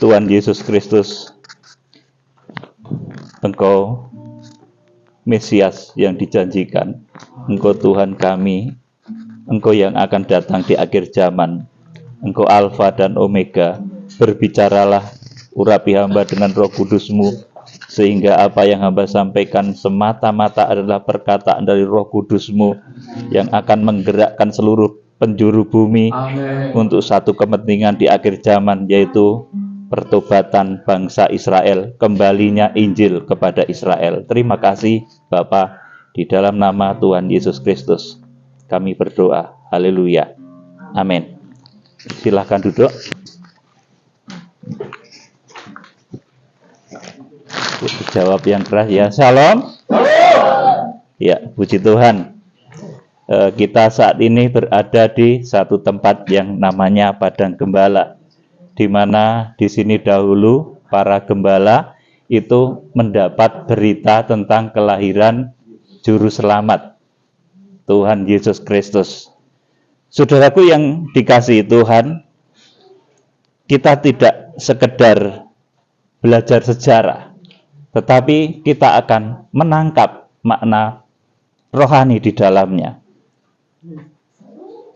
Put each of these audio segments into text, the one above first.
Tuhan Yesus Kristus, Engkau Mesias yang dijanjikan, Engkau Tuhan kami, Engkau yang akan datang di akhir zaman, Engkau Alfa dan Omega. Berbicaralah, urapi hamba dengan Roh Kudus-Mu, sehingga apa yang hamba sampaikan semata-mata adalah perkataan dari Roh Kudus-Mu yang akan menggerakkan seluruh penjuru bumi. Amen. Untuk satu kepentingan di akhir zaman, yaitu pertobatan bangsa Israel, kembalinya Injil kepada Israel. Terima kasih Bapa, di dalam nama Tuhan Yesus Kristus kami berdoa. Haleluya. Amin. Silahkan duduk. Jawab yang keras ya. Shalom. Ya, puji Tuhan. Kita saat ini berada di satu tempat yang namanya Padang Gembala, di mana di sini dahulu para gembala itu mendapat berita tentang kelahiran Juru Selamat, Tuhan Yesus Kristus. Saudaraku yang dikasihi Tuhan, kita tidak sekedar belajar sejarah, tetapi kita akan menangkap makna rohani di dalamnya.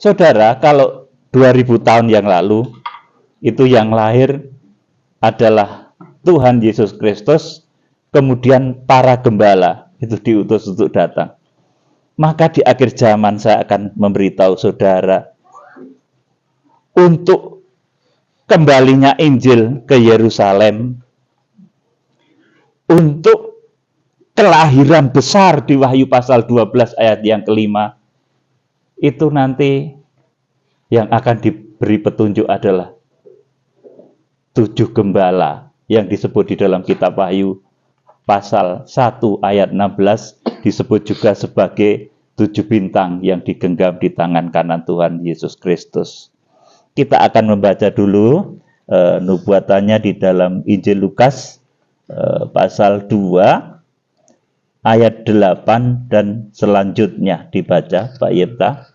Saudara, kalau 2000 tahun yang lalu, itu yang lahir adalah Tuhan Yesus Kristus, kemudian para gembala itu diutus untuk datang. Maka di akhir zaman saya akan memberitahu saudara, untuk kembalinya Injil ke Yerusalem, untuk kelahiran besar di Wahyu pasal 12 ayat yang kelima, itu nanti yang akan diberi petunjuk adalah 7 gembala yang disebut di dalam kitab Wahyu pasal 1 ayat 16, disebut juga sebagai 7 bintang yang digenggam di tangan kanan Tuhan Yesus Kristus. Kita akan membaca dulu nubuatannya di dalam Injil Lukas pasal 2 ayat 8 dan selanjutnya dibaca Pak Yipta.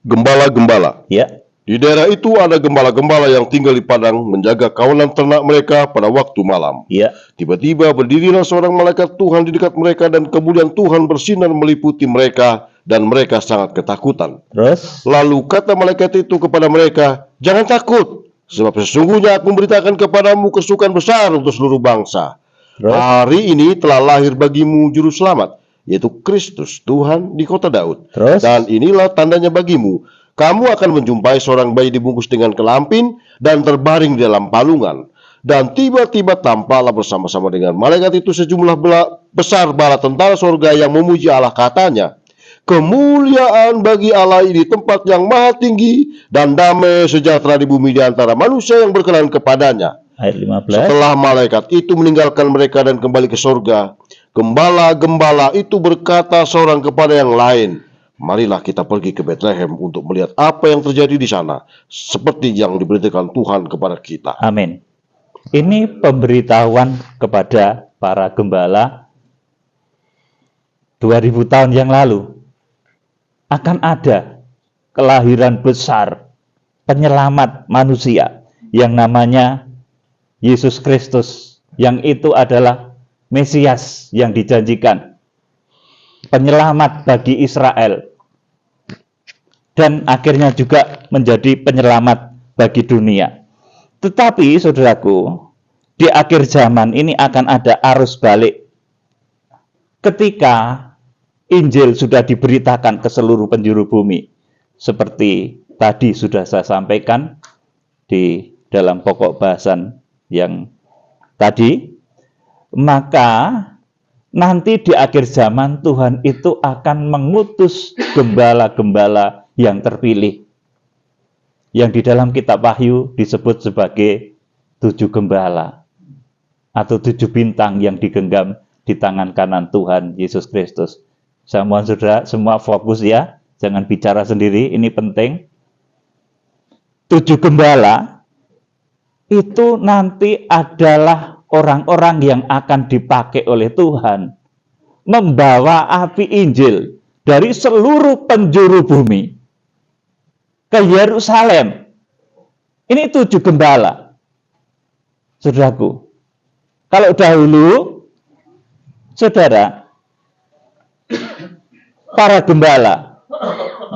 Gembala-gembala. Ya. Di daerah itu ada gembala-gembala yang tinggal di padang menjaga kawanan ternak mereka pada waktu malam. Ya. Tiba-tiba berdirilah seorang malaikat Tuhan di dekat mereka dan kemuliaan Tuhan bersinar meliputi mereka dan mereka sangat ketakutan. Terus? Lalu kata malaikat itu kepada mereka, "Jangan takut, sebab sesungguhnya aku memberitakan kepadamu kesukaan besar untuk seluruh bangsa. Terus? Hari ini telah lahir bagimu Juru Selamat, yaitu Kristus Tuhan di kota Daud. Terus? Dan inilah tandanya bagimu. Kamu akan menjumpai seorang bayi dibungkus dengan kelampin dan terbaring di dalam palungan. Dan tiba-tiba tampaklah bersama-sama dengan malaikat itu sejumlah besar bala tentara surga yang memuji Allah, katanya, kemuliaan bagi Allah di tempat yang maha tinggi dan damai sejahtera di bumi di antara manusia yang berkenan kepadanya." Ayat 15. Setelah malaikat itu meninggalkan mereka dan kembali ke surga, gembala-gembala itu berkata seorang kepada yang lain, "Marilah kita pergi ke Betlehem untuk melihat apa yang terjadi di sana, seperti yang diberitakan Tuhan kepada kita." Amin. Ini pemberitahuan kepada para gembala 2000 tahun yang lalu. Akan ada kelahiran besar penyelamat manusia yang namanya Yesus Kristus, yang itu adalah Mesias yang dijanjikan, penyelamat bagi Israel, dan akhirnya juga menjadi penyelamat bagi dunia. Tetapi saudaraku, di akhir zaman ini akan ada arus balik. Ketika Injil sudah diberitakan ke seluruh penjuru bumi, seperti tadi sudah saya sampaikan di dalam pokok bahasan yang tadi, maka nanti di akhir zaman Tuhan itu akan mengutus gembala-gembala yang terpilih, yang di dalam kitab Wahyu disebut sebagai 7 gembala atau 7 bintang yang digenggam di tangan kanan Tuhan Yesus Kristus. Saya mohon saudara semua fokus ya, jangan bicara sendiri, ini penting. 7 gembala itu nanti adalah orang-orang yang akan dipakai oleh Tuhan membawa api Injil dari seluruh penjuru bumi ke Yerusalem. Ini 7 gembala. Saudaraku, kalau dahulu, saudara, para gembala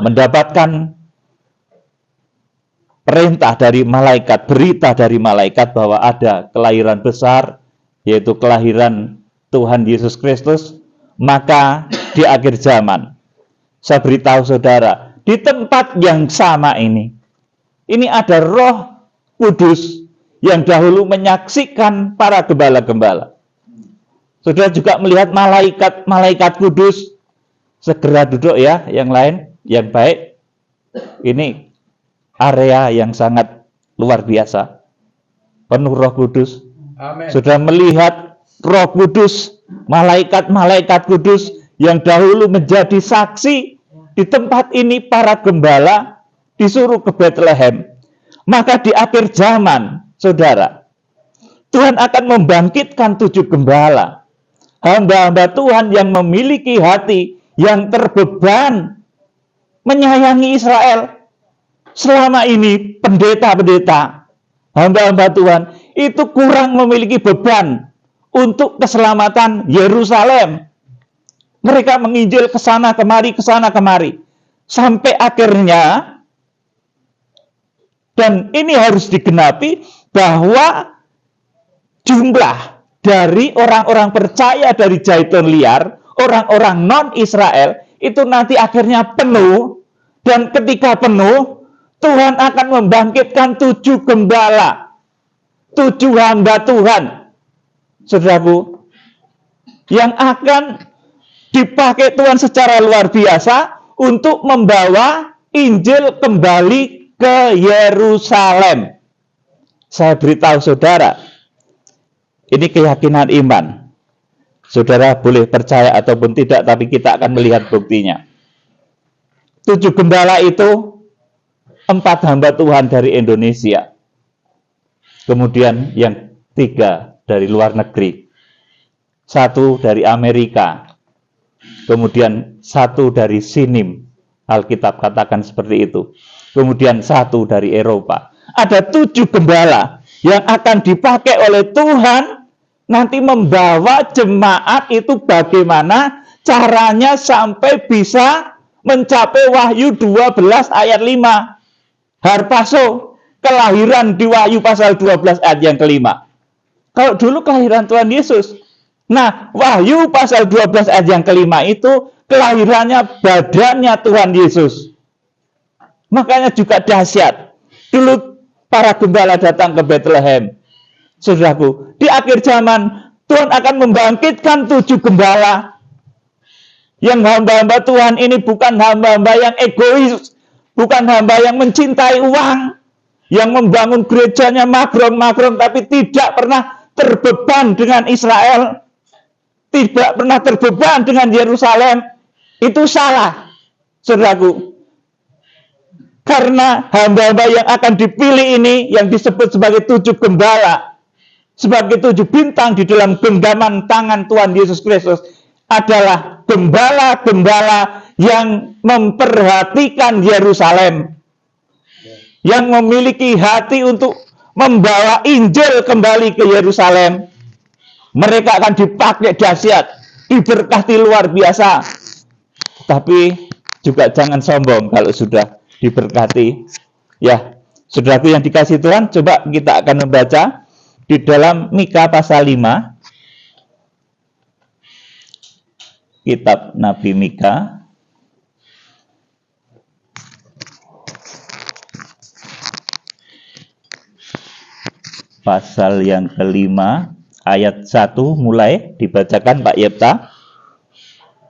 mendapatkan perintah dari malaikat, berita dari malaikat bahwa ada kelahiran besar, yaitu kelahiran Tuhan Yesus Kristus. Maka di akhir zaman, saya beritahu saudara, di tempat yang sama ini ada Roh Kudus yang dahulu menyaksikan para gembala-gembala. Saudara juga melihat malaikat kudus. Segera duduk ya, yang lain, yang baik. Ini area yang sangat luar biasa, penuh Roh Kudus. Amin. Sudah melihat Roh Kudus, malaikat-malaikat kudus yang dahulu menjadi saksi di tempat ini. Para gembala disuruh ke Bethlehem. Maka di akhir zaman, saudara, Tuhan akan membangkitkan 7 gembala, hamba-hamba Tuhan yang memiliki hati yang terbeban menyayangi Israel. Selama ini pendeta-pendeta, hamba-hamba Tuhan itu kurang memiliki beban untuk keselamatan Yerusalem. Mereka menginjil ke sana kemari, sampai akhirnya, dan ini harus digenapi, bahwa jumlah dari orang-orang percaya dari Zaitun Liar, orang-orang non-Israel, itu nanti akhirnya penuh. Dan ketika penuh, Tuhan akan membangkitkan 7 gembala, 7 hamba Tuhan, saudaraku, yang akan dipakai Tuhan secara luar biasa untuk membawa Injil kembali ke Yerusalem. Saya beritahu saudara, ini keyakinan iman. Saudara boleh percaya ataupun tidak, tapi kita akan melihat buktinya. 7 gembala itu 4 hamba Tuhan dari Indonesia. Kemudian yang 3 dari luar negeri. 1 dari Amerika. Kemudian 1 dari Sinim. Alkitab katakan seperti itu. Kemudian 1 dari Eropa. Ada 7 gembala yang akan dipakai oleh Tuhan nanti membawa jemaat itu bagaimana caranya sampai bisa mencapai Wahyu 12 ayat 5. Harpaso, kelahiran di Wahyu pasal 12 ayat yang kelima. Kalau dulu kelahiran Tuhan Yesus. Nah, Wahyu pasal 12 ayat yang kelima itu kelahirannya badannya Tuhan Yesus. Makanya juga dahsyat. Dulu para gembala datang ke Bethlehem. Saudaraku, di akhir zaman Tuhan akan membangkitkan 7 gembala. Yang hamba-hamba Tuhan ini bukan hamba-hamba yang egois, bukan hamba yang mencintai uang, yang membangun gerejanya magrong-magrong, tapi tidak pernah terbeban dengan Israel, tidak pernah terbeban dengan Yerusalem. Itu salah, saudaraku. Karena hamba-hamba yang akan dipilih ini, yang disebut sebagai 7 gembala, sebagai 7 bintang di dalam genggaman tangan Tuhan Yesus Kristus, adalah gembala-gembala yang memperhatikan Yerusalem, yang memiliki hati untuk membawa Injil kembali ke Yerusalem. Mereka akan dipakai dahsyat, diberkati luar biasa. Tapi juga jangan sombong kalau sudah diberkati. Ya, saudaraku yang dikasih Tuhan, coba kita akan membaca di dalam Mika pasal 5. Kitab Nabi Mika pasal yang kelima ayat 1 mulai dibacakan Pak Yepta.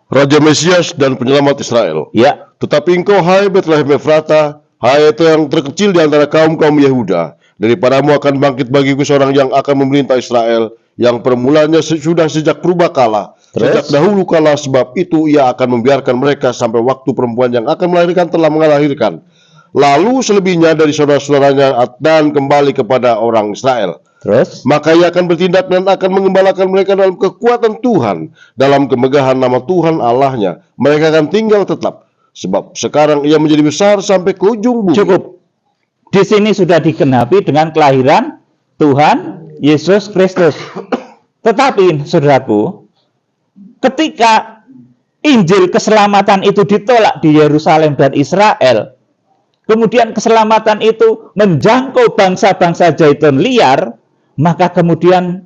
Raja Mesias dan penyelamat Israel. Ya. Tetapi engkau, hai Bethlehem Efrata, hai itu yang terkecil di antara kaum-kaum Yehuda, daripadamu akan bangkit bagiku seorang yang akan memerintah Israel, yang permulanya sudah sejak purbakala, sejak dahulu kala, sebab itu ia akan membiarkan mereka sampai waktu perempuan yang akan melahirkan telah melahirkan. Lalu selebihnya dari saudara-saudaranya dan kembali kepada orang Israel. Terus? Maka ia akan bertindak dan akan mengembalakan mereka dalam kekuatan Tuhan, dalam kemegahan nama Tuhan Allahnya. Mereka akan tinggal tetap, sebab sekarang ia menjadi besar sampai ke ujung bumi. Cukup. Di sini sudah digenapi dengan kelahiran Tuhan Yesus Kristus. Tetapi, saudaraku, ketika Injil keselamatan itu ditolak di Yerusalem dan Israel, kemudian keselamatan itu menjangkau bangsa-bangsa Zaitun liar, maka kemudian,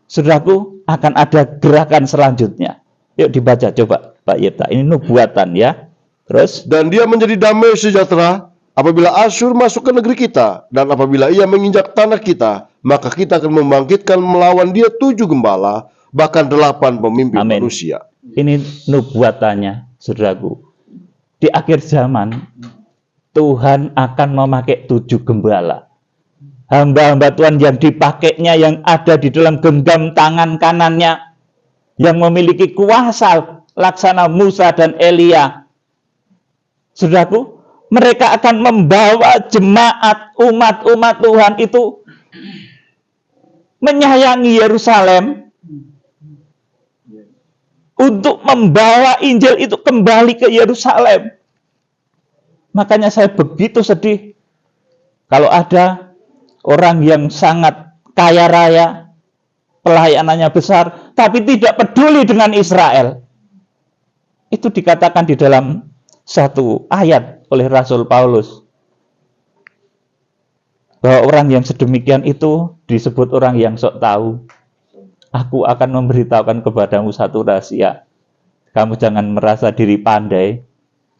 saudaraku, akan ada gerakan selanjutnya. Yuk dibaca coba, Pak Yipta. Ini nubuatan ya. Terus, dan dia menjadi damai sejahtera apabila Asyur masuk ke negeri kita, dan apabila ia menginjak tanah kita, maka kita akan membangkitkan melawan dia 7 gembala, bahkan 8 pemimpin Amin. manusia. Ini nubuatannya, saudaraku. Di akhir zaman, Tuhan akan memakai 7 gembala. Hamba-hamba Tuhan yang dipakainya, yang ada di dalam genggam tangan kanannya, yang memiliki kuasa laksana Musa dan Elia. Saudaraku, mereka akan membawa jemaat umat-umat Tuhan itu menyayangi Yerusalem untuk membawa Injil itu kembali ke Yerusalem. Makanya saya begitu sedih kalau ada orang yang sangat kaya raya, pelayanannya besar, tapi tidak peduli dengan Israel. Itu dikatakan di dalam satu ayat oleh Rasul Paulus, bahwa orang yang sedemikian itu disebut orang yang sok tahu. Aku akan memberitahukan kepadamu satu rahasia. Kamu jangan merasa diri pandai,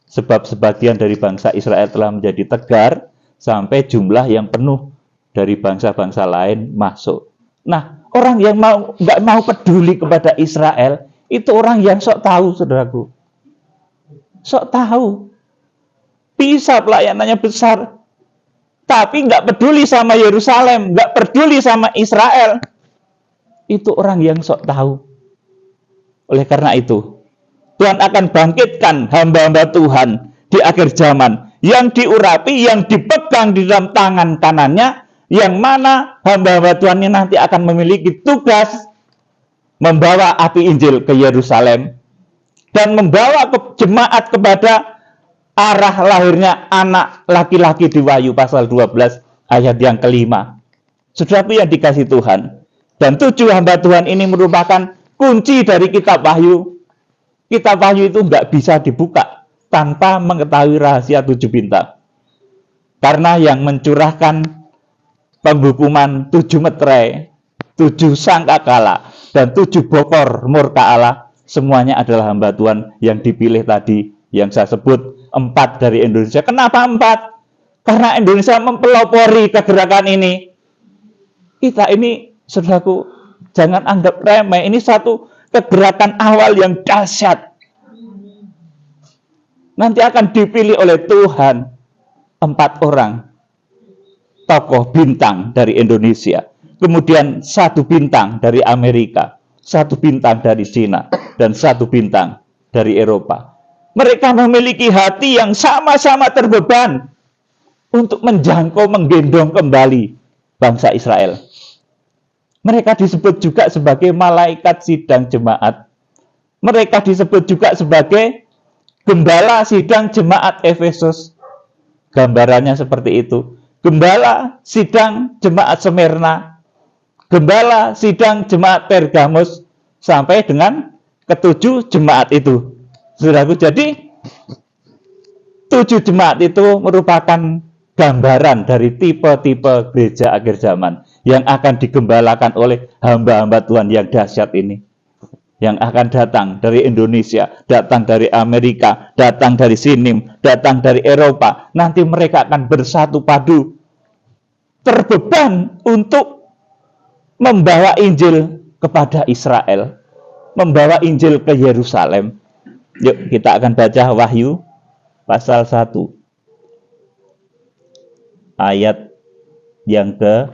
sebab sebagian dari bangsa Israel telah menjadi tegar, sampai jumlah yang penuh dari bangsa-bangsa lain masuk. Nah, orang yang nggak mau peduli kepada Israel, itu orang yang sok tahu, saudaraku. Sok tahu. Bisa pelayanannya besar, tapi nggak peduli sama Yerusalem, nggak peduli sama Israel. Itu orang yang sok tahu. Oleh karena itu, Tuhan akan bangkitkan hamba-hamba Tuhan di akhir zaman, yang diurapi, yang dipegang di dalam tangan kanannya, yang mana hamba-hamba Tuhan ini nanti akan memiliki tugas membawa api Injil ke Yerusalem dan membawa jemaat kepada arah lahirnya anak laki-laki di Wahyu pasal 12 ayat yang kelima. Saudaraku yang dikasih Tuhan, dan 7 hamba Tuhan ini merupakan kunci dari kitab Wahyu. Kitab Wahyu itu nggak bisa dibuka tanpa mengetahui rahasia 7 bintang. Karena yang mencurahkan penghukuman 7 meterai, 7 sangkakala, dan 7 bokor murka Allah, semuanya adalah hamba Tuhan yang dipilih tadi, yang saya sebut 4 dari Indonesia. Kenapa 4? Karena Indonesia mempelopori kegerakan ini. Kita ini, saudaraku, jangan anggap remeh. Ini satu kegerakan awal yang dahsyat. Nanti akan dipilih oleh Tuhan 4 orang tokoh bintang dari Indonesia. Kemudian 1 bintang dari Amerika, 1 bintang dari Cina, dan 1 bintang dari Eropa. Mereka memiliki hati yang sama-sama terbeban untuk menjangkau, menggendong kembali bangsa Israel. Mereka disebut juga sebagai malaikat sidang jemaat. Mereka disebut juga sebagai gembala sidang jemaat Efesus. Gambarannya seperti itu. Gembala sidang jemaat Smyrna. Gembala sidang jemaat Pergamus. Sampai dengan ke-7 jemaat itu. Saudaraku, jadi 7 jemaat itu merupakan gambaran dari tipe-tipe gereja akhir zaman yang akan digembalakan oleh hamba-hamba Tuhan yang dahsyat ini, yang akan datang dari Indonesia, datang dari Amerika, datang dari Sinim, datang dari Eropa. Nanti mereka akan bersatu padu, terbeban untuk membawa Injil kepada Israel, membawa Injil ke Yerusalem. Yuk kita akan baca Wahyu pasal 1 ayat yang ke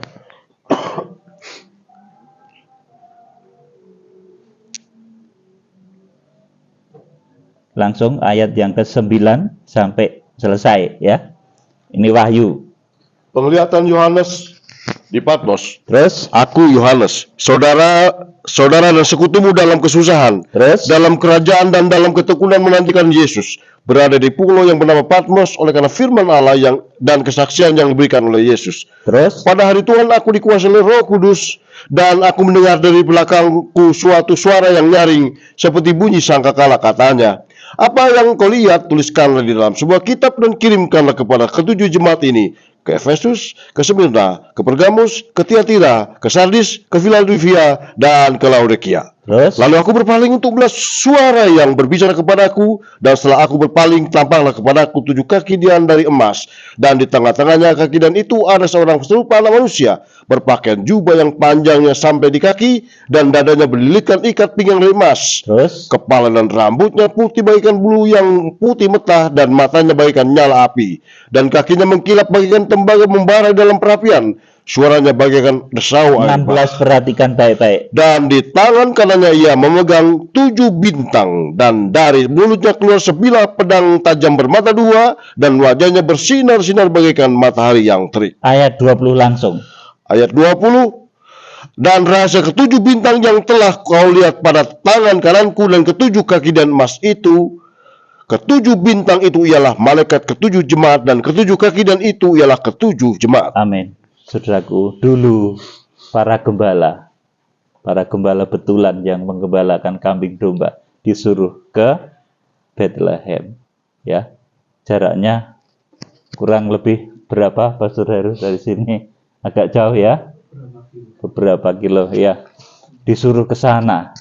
langsung ayat yang ke-9 sampai selesai ya. Ini Wahyu. Penglihatan Yohanes di Patmos. Terus? Aku Yohanes, saudara dan sekutumu dalam kesusahan, Terus? dalam kerajaan dan dalam ketekunan menantikan Yesus, berada di pulau yang bernama Patmos oleh karena firman Allah dan kesaksian yang diberikan oleh Yesus. Terus? Pada hari Tuhan aku dikuasai oleh Roh Kudus, dan aku mendengar dari belakangku suatu suara yang nyaring seperti bunyi sangkakala, katanya, apa yang kau lihat, tuliskanlah di dalam sebuah kitab dan kirimkanlah kepada ketujuh jemaat ini, ke Efesus, ke Smyrna, ke Pergamus, ke Tiatira, ke Sardis, ke Philadelphia, dan ke Laodikia. Terus? Lalu aku berpaling untuk melihat suara yang berbicara kepadaku, dan setelah aku berpaling, tampaklah kepadaku 7 kaki dian dari emas, dan di tengah-tengahnya kaki dian itu ada seorang serupa anak manusia, berpakaian jubah yang panjangnya sampai di kaki, dan dadanya berlilitkan ikat pinggang dari emas. Terus? Kepala dan rambutnya putih bagaikan bulu yang putih metah, dan matanya bagaikan nyala api, dan kakinya mengkilap bagaikan tembaga membara dalam perapian. Suaranya bagaikan desau air bah. 16, perhatikan baik-baik. Dan di tangan kanannya ia memegang 7 bintang, dan dari mulutnya keluar sebilah pedang tajam bermata 2, dan wajahnya bersinar-sinar bagaikan matahari yang terik. Ayat 20 langsung. Ayat 20. Dan rahasia ke-7 bintang yang telah kau lihat pada tangan kananku dan ke-7 kaki dan emas itu, ke-7 bintang itu ialah malaikat ke-7 jemaat, dan ke-7 kaki dan itu ialah ke-7 jemaat. Amin. Saudaraku, dulu para gembala betulan yang menggembalakan kambing domba disuruh ke Bethlehem, ya. Jaraknya kurang lebih berapa, Pastor Heru, dari sini? Agak jauh ya? Beberapa kilo, ya. Disuruh ke sana.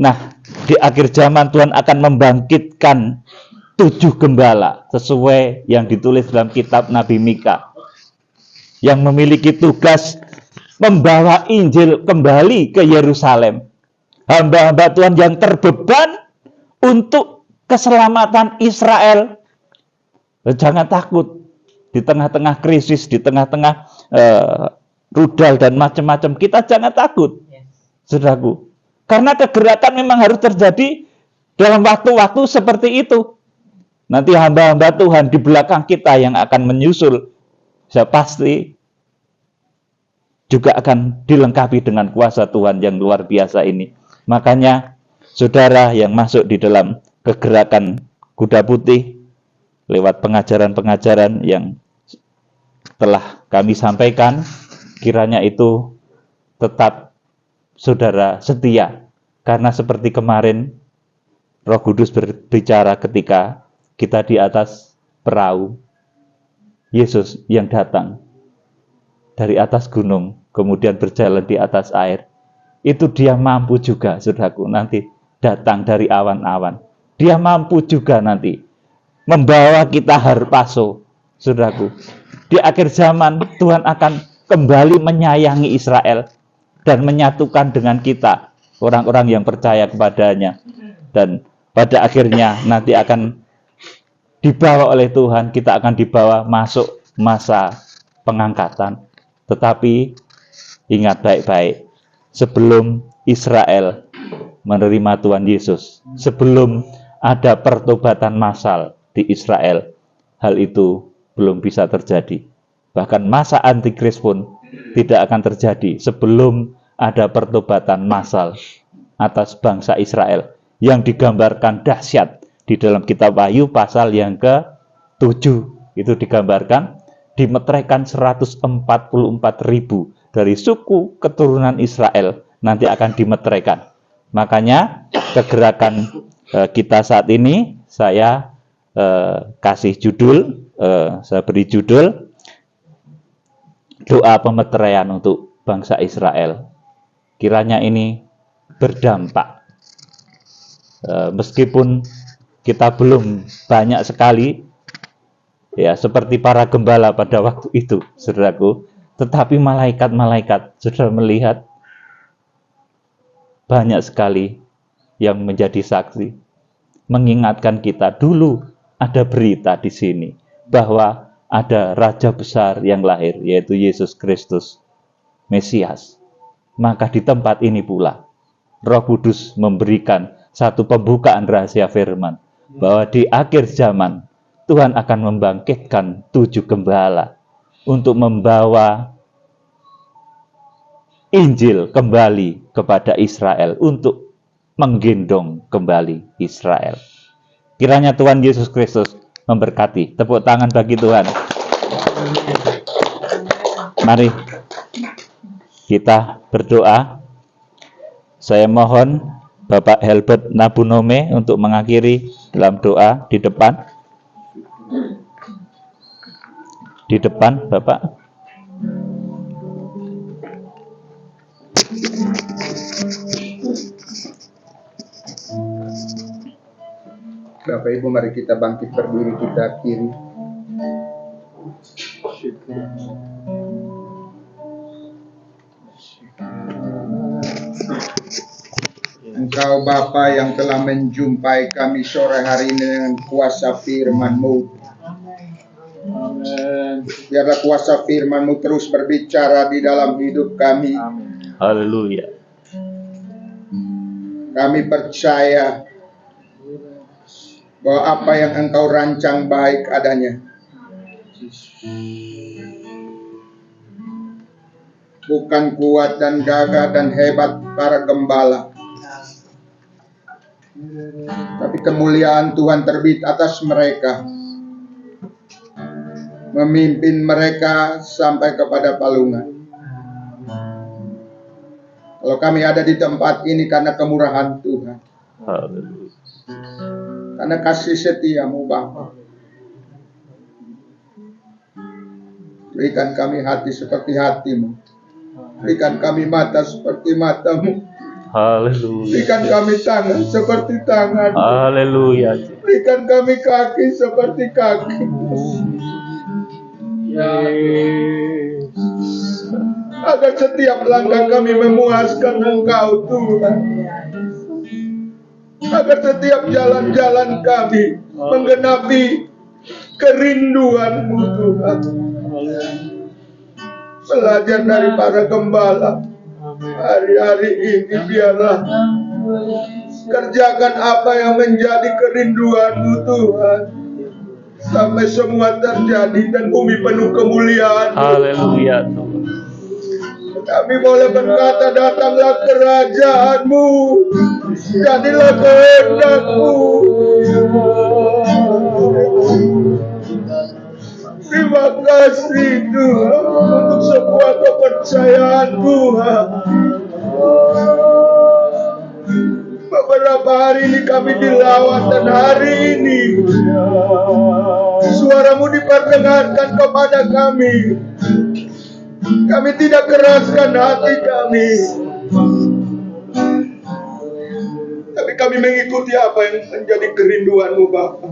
Nah, di akhir zaman Tuhan akan membangkitkan 7 gembala sesuai yang ditulis dalam kitab Nabi Mika, yang memiliki tugas membawa Injil kembali ke Yerusalem. Hamba-hamba Tuhan yang terbeban untuk keselamatan Israel. Jangan takut di tengah-tengah krisis, di tengah-tengah rudal dan macam-macam. Kita jangan takut, saudaraku. Karena kegerakan memang harus terjadi dalam waktu-waktu seperti itu. Nanti hamba-hamba Tuhan di belakang kita yang akan menyusul, saya pasti juga akan dilengkapi dengan kuasa Tuhan yang luar biasa ini. Makanya saudara yang masuk di dalam kegerakan kuda putih lewat pengajaran-pengajaran yang telah kami sampaikan, kiranya itu tetap saudara setia. Karena seperti kemarin Roh Kudus berbicara ketika kita di atas perahu, Yesus yang datang dari atas gunung, kemudian berjalan di atas air, itu dia mampu juga, saudaraku, nanti datang dari awan-awan. Dia mampu juga nanti membawa kita harpaso, saudaraku. Di akhir zaman Tuhan akan kembali menyayangi Israel dan menyatukan dengan kita, orang-orang yang percaya kepadanya. Dan pada akhirnya nanti akan dibawa oleh Tuhan, kita akan dibawa masuk masa pengangkatan. Tetapi ingat baik-baik, sebelum Israel menerima Tuhan Yesus, sebelum ada pertobatan massal di Israel, hal itu belum bisa terjadi. Bahkan masa antikris pun tidak akan terjadi sebelum ada pertobatan massal atas bangsa Israel yang digambarkan dahsyat di dalam kitab Wahyu pasal yang ke-7. Itu digambarkan dimeteraikan 144.000 dari suku keturunan Israel nanti akan dimeteraikan. Makanya kegerakan kita saat ini saya kasih judul, saya beri judul doa pemeteraian untuk bangsa Israel. Kiranya ini berdampak. Meskipun kita belum banyak sekali, ya, seperti para gembala pada waktu itu, saudaraku, tetapi malaikat-malaikat sudah melihat banyak sekali yang menjadi saksi, mengingatkan kita. Dulu ada berita di sini bahwa ada raja besar yang lahir, yaitu Yesus Kristus, Mesias. Maka di tempat ini pula Roh Kudus memberikan satu pembukaan rahasia firman bahwa di akhir zaman Tuhan akan membangkitkan 7 gembala untuk membawa Injil kembali kepada Israel, untuk menggendong kembali Israel. Kiranya Tuhan Yesus Kristus memberkati. Tepuk tangan bagi Tuhan. Mari kita berdoa. Saya mohon Bapak Helbert Nabunome untuk mengakhiri dalam doa di depan. Di depan, Bapak. Bapak Ibu, mari kita bangkit berdiri, kita akhiri. Engkau Bapa yang telah menjumpai kami sore hari ini dengan kuasa firman-Mu. Biarlah kuasa firman-Mu terus berbicara di dalam hidup kami. Haleluya. Kami percaya bahwa apa yang Engkau rancang baik adanya. Bukan kuat dan gagah dan hebat para gembala, tapi kemuliaan Tuhan terbit atas mereka, memimpin mereka sampai kepada palungan. Kalau kami ada di tempat ini karena kemurahan Tuhan, Haleluya. karena kasih setia-Mu Bapa. Berikan kami hati seperti hati-Mu, berikan kami mata seperti mata-Mu, Haleluya. berikan kami tangan seperti tangan, Haleluya. berikan kami kaki seperti kaki. Agar setiap langkah kami memuaskan Engkau Tuhan, agar setiap jalan-jalan kami menggenapi kerinduan-Mu Tuhan. Belajar dari para gembala hari-hari ini, biarlah kerjakan apa yang menjadi kerinduan-Mu Tuhan, sampai semua terjadi dan bumi penuh kemuliaan. Haleluya. Kami boleh berkata, datanglah kerajaan-Mu, jadilah kehendak-Mu. Terima kasih Tuhan untuk sebuah kepercayaan Tuhan. Beberapa hari ini kami dilawan, dan hari ini suara-Mu diperdengarkan kepada kami. Kami tidak keraskan hati kami, tapi kami mengikuti apa yang menjadi kerinduan-Mu Bapa.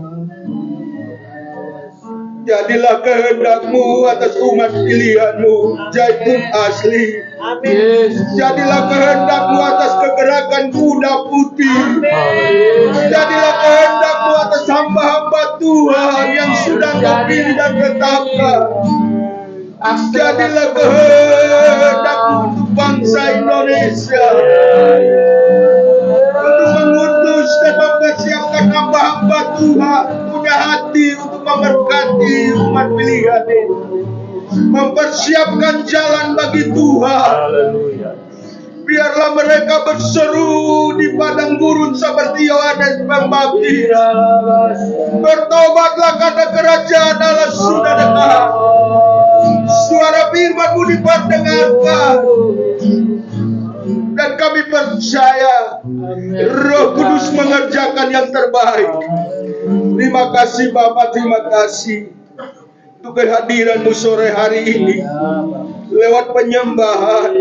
Jadilah kehendak-Mu atas umat pilihan-Mu, Zaitun asli. Amin. Jadilah kehendak-Mu atas kegerakan kuda putih. Jadilah kehendak-Mu atas hamba-hamba Tuhan yang sudah Kau pilih dan tetapkan. Jadilah kehendak-Mu untuk bangsa Indonesia, untuk mengutus dan mempersiapkan hamba-hamba Tuhan punya hati untuk memberkati umat pilihan ini, mempersiapkan jalan bagi Tuhan. Biarlah mereka berseru di padang gurun seperti Yohanes Pembaptis, bertobatlah karena kerajaan Allah sudah dekat. Suara firman-Mu diperdengarkan, dan kami percaya Roh Kudus mengerjakan yang terbaik. Terima kasih Bapa, terima kasih untuk kehadiran-Mu sore hari ini, lewat penyembahan,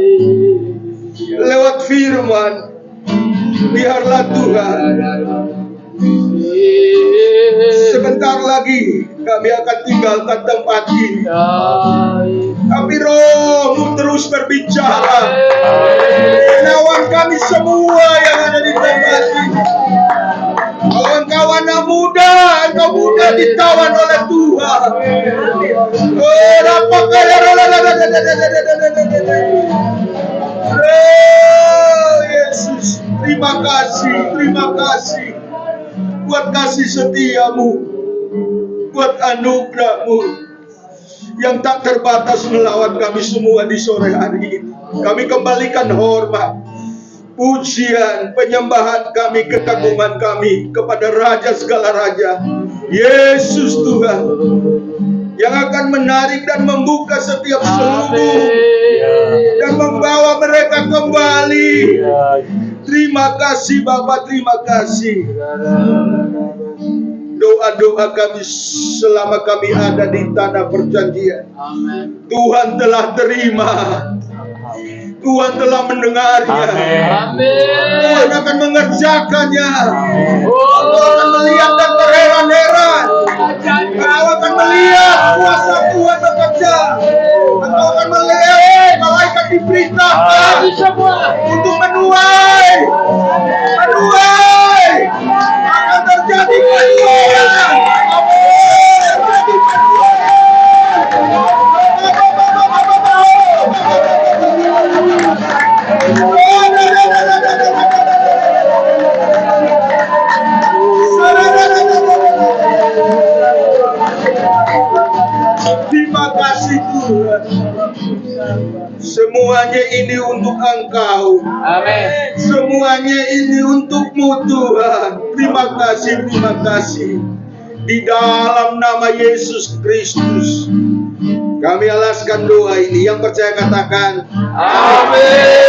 lewat firman. Biarlah Tuhan, sebentar lagi kami akan tinggalkan tempat ini, tapi Roh-Mu terus berbicara, lawan kami semua yang ada di tempat ini. Kalau engkau anak muda, engkau muda ditawan oleh Tuhan. Oh Yesus, terima kasih buat kasih setia-Mu, buat anugerah-Mu. yang tak terbatas melawan kami semua di sore hari ini. Kami kembalikan hormat, pujian, penyembahan kami, kekaguman kami kepada Raja segala Raja, Yesus Tuhan, yang akan menarik dan membuka setiap selubung dan membawa mereka kembali. Terima kasih Bapa, terima kasih. Doa-doa kami selama kami ada di tanah perjanjian, Tuhan telah terima, Tuhan telah mendengarnya. Tuhan akan mengerjakannya. Engkau akan melihat dan terheran-heran. Engkau akan melihat kuasa Tuhan bekerja. Engkau akan melihat malaikat diperintahkan untuk menuai. Akan terjadi penuaian. Terima kasih Tuhan. Semuanya ini untuk Engkau. Amin. Semuanya ini untukmu Tuhan. Terima kasih, terima kasih. Di dalam nama Yesus Kristus kami alaskan doa ini. Yang percaya katakan amin.